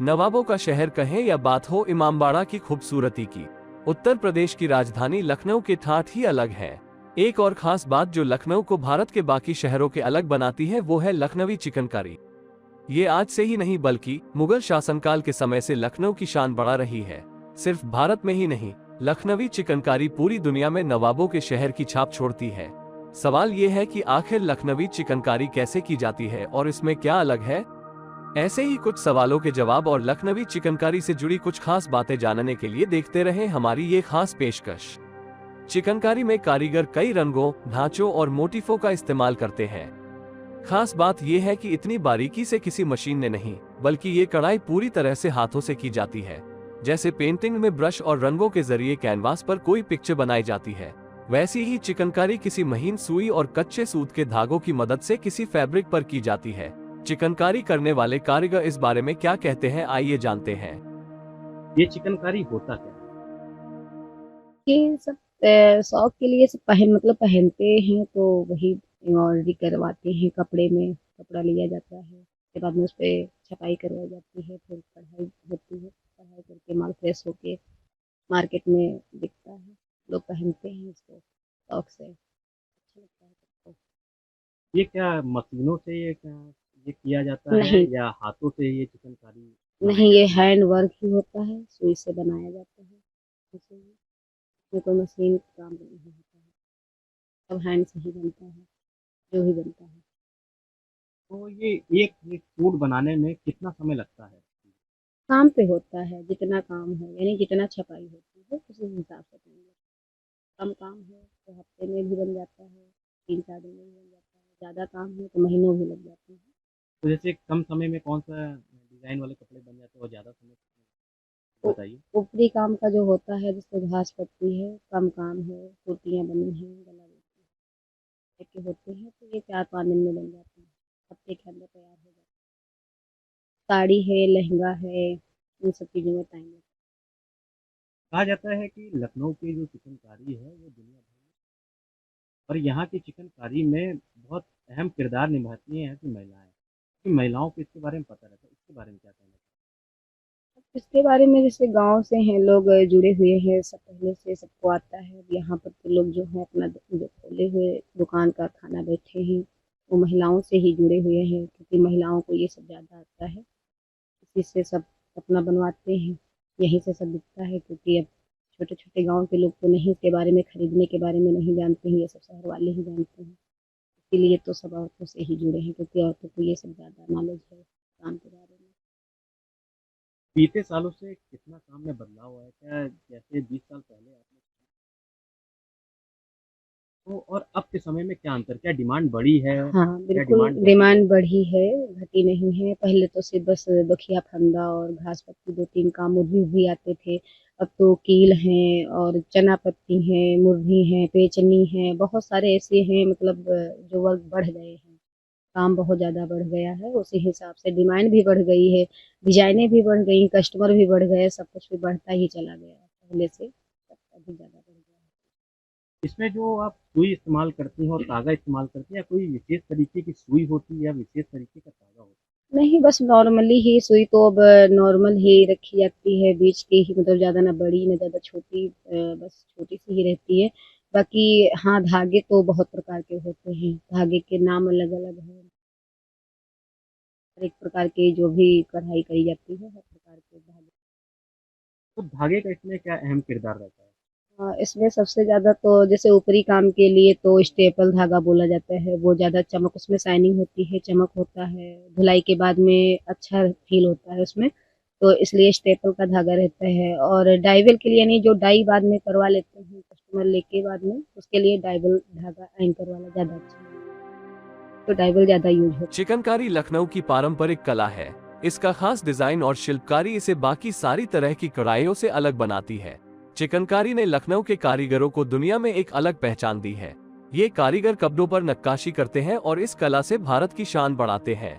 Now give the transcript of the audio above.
नवाबों का शहर कहें या बात हो इमामबाड़ा की खूबसूरती की, उत्तर प्रदेश की राजधानी लखनऊ की ठाठ ही अलग है। एक और खास बात जो लखनऊ को भारत के बाकी शहरों के अलग बनाती है वो है लखनवी चिकनकारी। ये आज से ही नहीं बल्कि मुगल शासनकाल के समय से लखनऊ की शान बढ़ा रही है। सिर्फ भारत में ही नहीं, लखनवी चिकनकारी पूरी दुनिया में नवाबों के शहर की छाप छोड़ती है। सवाल ये है कि आखिर लखनवी चिकनकारी कैसे की जाती है और इसमें क्या अलग है। ऐसे ही कुछ सवालों के जवाब और लखनवी चिकनकारी से जुड़ी कुछ खास बातें जानने के लिए देखते रहें हमारी ये खास पेशकश। चिकनकारी में कारीगर कई रंगों, ढांचों और मोटिफों का इस्तेमाल करते हैं। खास बात यह है कि इतनी बारीकी से किसी मशीन ने नहीं, बल्कि ये कढ़ाई पूरी तरह से हाथों से की जाती है। जैसे पेंटिंग में ब्रश और रंगों के जरिए कैनवास पर कोई पिक्चर बनाई जाती है, वैसी ही चिकनकारी किसी महीन सुई और कच्चे सूत के धागों की मदद से किसी फैब्रिक पर की जाती है। चिकनकारी करने वाले कारीगर इस बारे में क्या कहते हैं, आइए जानते हैं। ये चिकनकारी होता क्या है? ये सब शौक के लिए सब पहनते हैं, तो वही एम्ब्रॉयडरी करवाते हैं। कपड़े में कपड़ा लिया जाता है, उसके बाद में उस पे छपाई करवाई जाती है, फिर कढ़ाई होती है। कढ़ाई करके माल फ्रेश होके मार्केट में बिकता है। लोग पहनते हैं इसको शौक से, अच्छा लगता है सबको। ये क्या मशीनों से ये किया जाता है नहीं, या हाथों से ये चिकनकारी बनाई नहीं, ये जाती है? हैंड वर्क ही होता है, सुई से बनाया जाता है। इसे इसमें कोई मशीन का काम नहीं होता है, सब हैंड से ही बनता है, जो भी बनता है। तो ये एक सूट बनाने में कितना समय लगता है? काम पे होता है, जितना काम हो यानी जितना छपाई होती है उसी हिसाब से टाइम लगता है। कम काम है तो हफ्ते में भी बन जाता है, 3-4 दिन में भी बन जाता है। ज़्यादा काम है तो महीनों भी लग जाते हैं। तो जैसे कम समय में कौन सा डिजाइन वाले कपड़े बन जाते हैं और ज़्यादा समय उ- बताइए। ऊपरी काम का जो होता है, जैसे घास पत्ती है, कम काम है, कुर्तियाँ बनी हैं, गला के होते हैं, तो ये 4-5 दिन में बन जाते हैं। हफ्ते के अंदर तैयार हो जाता है। साड़ी है, लहंगा है, इन सब चीज़ों में टाइम लगता है। कहा जाता है कि लखनऊ की जो चिकनकारी है वो दुनिया भर में, और यहाँ की चिकनकारी में बहुत अहम किरदार निभाती हैं यहाँ की महिलाएं, कि महिलाओं को इसके बारे में पता रहता है। इसके बारे में क्या कहना इसके बारे में जैसे गांव से हैं लोग, जुड़े हुए हैं, सब पहले से सबको आता है। अब यहाँ पर के लोग जो है अपना जो खोले हुए दुकान कारखाना बैठे हैं, वो महिलाओं से ही जुड़े हुए हैं, क्योंकि महिलाओं को ये सब ज़्यादा आता है। इसी से सब अपना बनवाते हैं, यहीं से सब बिकता है। क्योंकि अब छोटे छोटे गांव के लोग तो नहीं इसके बारे में, खरीदने के बारे में नहीं जानते हैं, ये सब शहर वाले ही जानते हैं। इसीलिए तो सब औरतों से ही जुड़े हैं, क्योंकि औरतों को ये सब ज़्यादा नॉलेज है काम के बारे में। है? बीते सालों से कितना काम में बदलाव आया क्या? जैसे 20 साल पहले आपने, तो और अब के समय में क्या अंतर, क्या डिमांड बढ़ी है हाँ, या बिल्कुल डिमांड घटी है? डिमांड बढ़ी है, घटी नहीं है। पहले तो सिर्फ बस बखिया फंदा और घास पत्ती 2-3 काम मुरझी भी आते थे। अब तो कील हैं और चना पत्ती हैं, मुरझी हैं, पेचनी हैं, बहुत सारे ऐसे हैं, मतलब जो वर्क बढ़ गए हैं। काम बहुत ज़्यादा बढ़ गया है, उसी हिसाब से डिमांड भी बढ़ गई है, डिजाइनें भी बढ़ गई, कस्टमर भी बढ़ गए, सब कुछ भी बढ़ता ही चला गया है पहले से, सब अधिक ज़्यादा बढ़ गया है। इसमें जो आप सुई इस्तेमाल करती हैं और धागा इस्तेमाल करती हैं, या कोई विशेष तरीके की सुई होती है या विशेष तरीके का धागा होता नहीं, बस नॉर्मली ही सुई तो अब नॉर्मल ही रखी जाती है, बीच की ही, मतलब ज़्यादा ना बड़ी ना ज़्यादा छोटी, बस छोटी सी ही रहती है। बाकी हाँ, धागे तो बहुत प्रकार के होते हैं, धागे के नाम अलग अलग हैं। हर एक प्रकार की जो भी कढ़ाई करी जाती है, हर प्रकार के धागे। है? तो धागे का इसमें क्या अहम किरदार रहता है? इसमें सबसे ज़्यादा तो जैसे ऊपरी काम के लिए तो स्टेपल धागा बोला जाता है, वो ज़्यादा चमक, उसमें शाइनिंग होती है, चमक होता है, धुलाई के बाद में अच्छा फील होता है उसमें, तो इसलिए स्टेपल का धागा रहता है। और डाइवल के लिए, यानी जो डाई बाद में करवा लेते हैं कस्टमर लेके बाद में, उसके लिए डाइवल धागा एंकर वाला ज़्यादा अच्छा है, तो डाइवल ज़्यादा यूज होता चिकनकारी लखनऊ की पारंपरिक कला है। इसका खास डिजाइन और शिल्पकारी इसे बाकी सारी तरह की कढ़ाइयों से अलग बनाती है। चिकनकारी ने लखनऊ के कारीगरों को दुनिया में एक अलग पहचान दी है। ये कारीगर कपड़ों पर नक्काशी करते हैं और इस कला से भारत की शान बढ़ाते हैं।